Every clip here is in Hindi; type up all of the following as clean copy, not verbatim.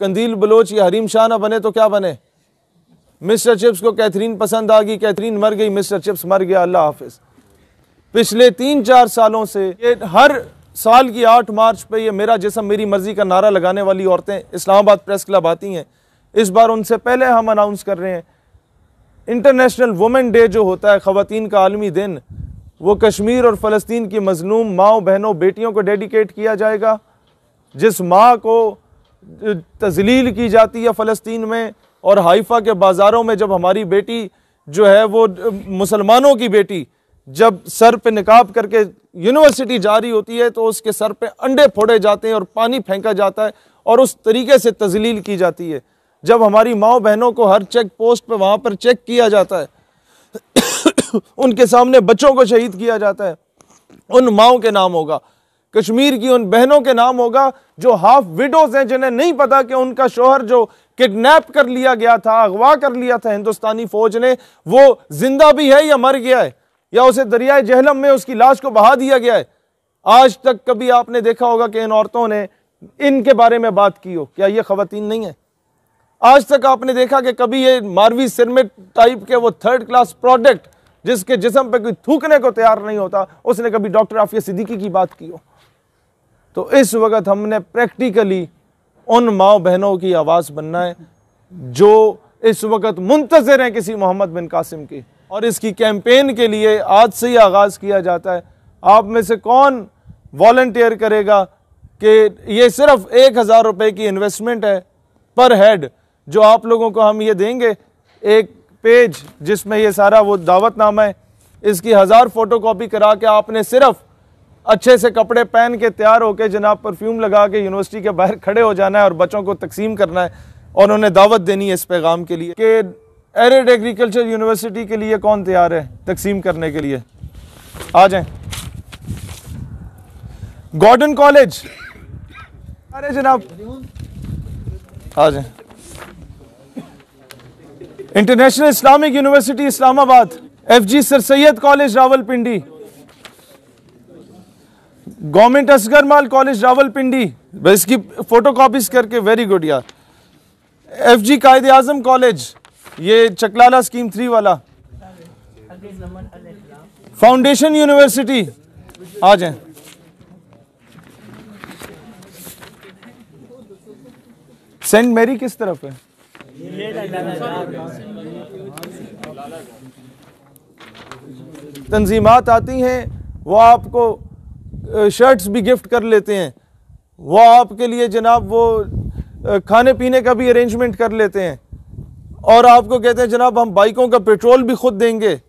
कंदील बलोच या हरीम शाह ना बने तो क्या बने। मिस्टर चिप्स को कैथरीन पसंद आ गई, कैथरीन मर गई, मिस्टर चिप्स मर गया, अल्लाह हाफिज। पिछले 3-4 सालों से ये हर साल की 8 मार्च पे ये मेरा जिस्म मेरी मर्जी का नारा लगाने वाली औरतें इस्लामाबाद प्रेस क्लब आती हैं। इस बार उनसे पहले हम अनाउंस कर रहे हैं, इंटरनेशनल वुमेन डे जो होता है, ख़वातीन का आलमी दिन, वो कश्मीर और फ़लस्तीन की मजलूम माओ बहनों बेटियों को डेडिकेट किया जाएगा। जिस माँ को तजलील की जाती है फ़लस्तीन में और हाइफा के बाज़ारों में, जब हमारी बेटी जो है वो मुसलमानों की बेटी जब सर पे निकाब करके यूनिवर्सिटी जा रही होती है तो उसके सर पे अंडे फोड़े जाते हैं और पानी फेंका जाता है और उस तरीके से तजलील की जाती है। जब हमारी माओ बहनों को हर चेक पोस्ट पे वहाँ पर चेक किया जाता है उनके सामने बच्चों को शहीद किया जाता है, उन माओ के नाम होगा, कश्मीर की उन बहनों के नाम होगा जो हाफ विडोज हैं, जिन्हें नहीं पता कि उनका शोहर जो किडनैप कर लिया गया था, अगवा कर लिया था हिंदुस्तानी फौज ने, वो जिंदा भी है या मर गया है या उसे दरियाए जहलम में उसकी लाश को बहा दिया गया है। आज तक कभी आपने देखा होगा कि इन औरतों ने इनके बारे में बात की हो? क्या ये खवातीन नहीं है? आज तक आपने देखा कि कभी ये मारवी सिरमिट टाइप के वो 3rd क्लास प्रोडक्ट जिसके जिस्म पे कोई थूकने को तैयार नहीं होता, उसने कभी डॉक्टर आफिया सिद्दीकी की बात की हो? तो इस वक्त हमने प्रैक्टिकली उन माओ बहनों की आवाज़ बनना है जो इस वक्त मुंतज़िर हैं किसी मोहम्मद बिन कासिम की, और इसकी कैंपेन के लिए आज से ही आगाज़ किया जाता है। आप में से कौन वॉलंटियर करेगा कि ये सिर्फ 1000 रुपये की इन्वेस्टमेंट है पर हेड, जो आप लोगों को हम ये देंगे एक पेज जिसमें ये सारा वो दावतनामा है, इसकी 1000 फोटोकॉपी करा के आपने सिर्फ अच्छे से कपड़े पहन के तैयार होके जनाब परफ्यूम लगा के यूनिवर्सिटी के बाहर खड़े हो जाना है और बच्चों को तकसीम करना है और उन्हें दावत देनी है इस पैगाम के लिए कि एरिड एग्रीकल्चर यूनिवर्सिटी के लिए कौन तैयार है तकसीम करने के लिए। आ जाएं। गॉर्डन कॉलेज, अरे जनाब आ जाएं। International Islamic university Islamabad, FG sir Syed college Rawalpindi, government Asgharmal college Rawalpindi, इसकी फोटो कॉपीज करके, वेरी गुड यार। FG कायद आजम कॉलेज, ये चकलाला स्कीम 3 वाला। फाउंडेशन यूनिवर्सिटी, आ जाएं। सेंट मैरी किस तरफ है? तंजीमात आती हैं, वो आपको शर्ट्स भी गिफ्ट कर लेते हैं, वो आपके लिए जनाब वो खाने पीने का भी अरेंजमेंट कर लेते हैं और आपको कहते हैं जनाब हम बाइकों का पेट्रोल भी खुद देंगे।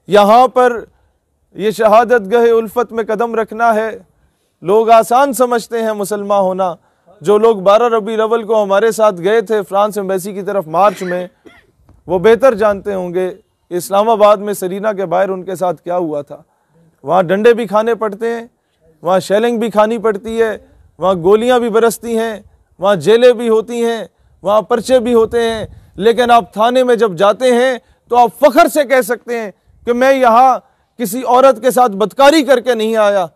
यहाँ पर ये शहादत गहे उल्फत में कदम रखना है, लोग आसान समझते हैं मुसलमान होना। जो लोग 12 रबीउल अव्वल को हमारे साथ गए थे फ्रांस एम्बेसी की तरफ मार्च में, वो बेहतर जानते होंगे इस्लामाबाद में सरीना के बाहर उनके साथ क्या हुआ था। वहाँ डंडे भी खाने पड़ते हैं, वहाँ शेलिंग भी खानी पड़ती है, वहाँ गोलियाँ भी बरसती हैं, वहाँ जेलें भी होती हैं, वहाँ पर्चे भी होते हैं, लेकिन आप थाने में जब जाते हैं तो आप फ़ख्र से कह सकते हैं कि मैं यहाँ किसी औरत के साथ बदकारी करके नहीं आया,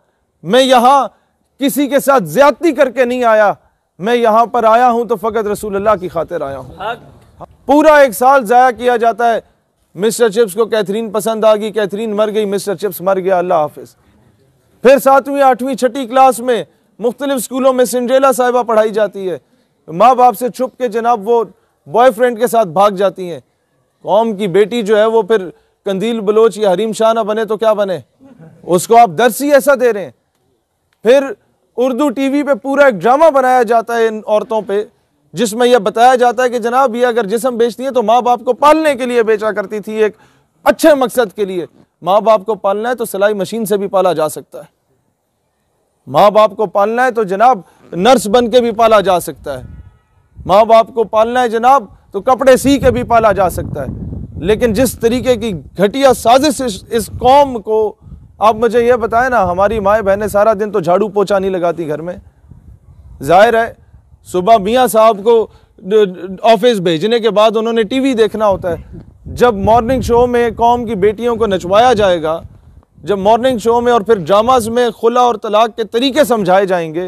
मैं यहाँ किसी के साथ ज़्यादती करके नहीं आया, मैं यहाँ पर आया हूँ तो फ़कत रसूलुल्लाह की खातिर आया हूँ। पूरा 1 साल ज़ाया किया जाता है, मिस्टर चिप्स को कैथरीन पसंद आ गई, कैथरीन मर गई, मिस्टर चिप्स मर गया, अल्लाह हाफिज़। फिर 7वीं 8वीं 6ठी क्लास में मुख्तलिफ स्कूलों में सिंड्रेला साहिबा पढ़ाई जाती है, माँ बाप से छुप के जनाब वो बॉयफ्रेंड के साथ भाग जाती हैं। कौम की बेटी जो है वो फिर कंदील बलोच या हरीम शाह ना बने तो क्या बने, उसको आप दर्स ही ऐसा दे रहे हैं। फिर उर्दू टीवी पे पूरा एक ड्रामा बनाया जाता है इन औरतों पे, जिसमें यह बताया जाता है कि जनाब ये अगर जिस्म बेचती हैं तो माँ बाप को पालने के लिए बेचा करती थी, एक अच्छे मकसद के लिए। माँ बाप को पालना है तो सिलाई मशीन से भी पाला जा सकता है, माँ बाप को पालना है तो जनाब नर्स बन के भी पाला जा सकता है, माँ बाप को पालना है जनाब तो कपड़े सी के भी पाला जा सकता है। लेकिन जिस तरीके की घटिया साजिश इस कौम को, आप मुझे ये बताएं ना, हमारी माएँ बहनें सारा दिन तो झाड़ू पोछा नहीं लगाती घर में। जाहिर है सुबह मियाँ साहब को ऑफिस भेजने के बाद उन्होंने टीवी देखना होता है। जब मॉर्निंग शो में कौम की बेटियों को नचवाया जाएगा, जब मॉर्निंग शो में और फिर ड्रामाज में खुला और तलाक के तरीके समझाए जाएंगे,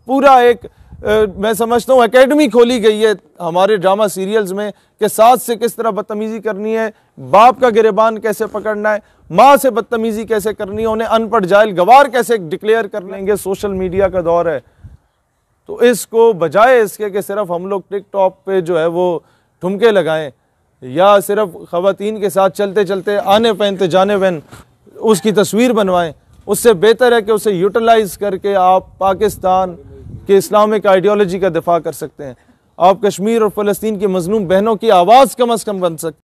पूरा एक मैं समझता हूँ एकेडमी खोली गई है हमारे ड्रामा सीरियल्स में कि सास से किस तरह बदतमीजी करनी है, बाप का गिरेबान कैसे पकड़ना है, माँ से बदतमीजी कैसे करनी है, उन्हें अनपढ़ जाहिल गवार कैसे डिक्लेयर कर लेंगे। सोशल मीडिया का दौर है, तो इसको बजाय इसके कि सिर्फ हम लोग टिकटॉक पे जो है वो ठुमके लगाएं या सिर्फ ख़वातीन के साथ चलते चलते आने पहनते जाने पहन उसकी तस्वीर बनवाएं, उससे बेहतर है कि उसे यूटिलाइज करके आप पाकिस्तान के इस्लामिक आइडियोलॉजी का दिफा कर सकते हैं। आप कश्मीर और फ़लस्तीन की मज़लूम बहनों की आवाज़ कम अज़ कम बन सकते हैं।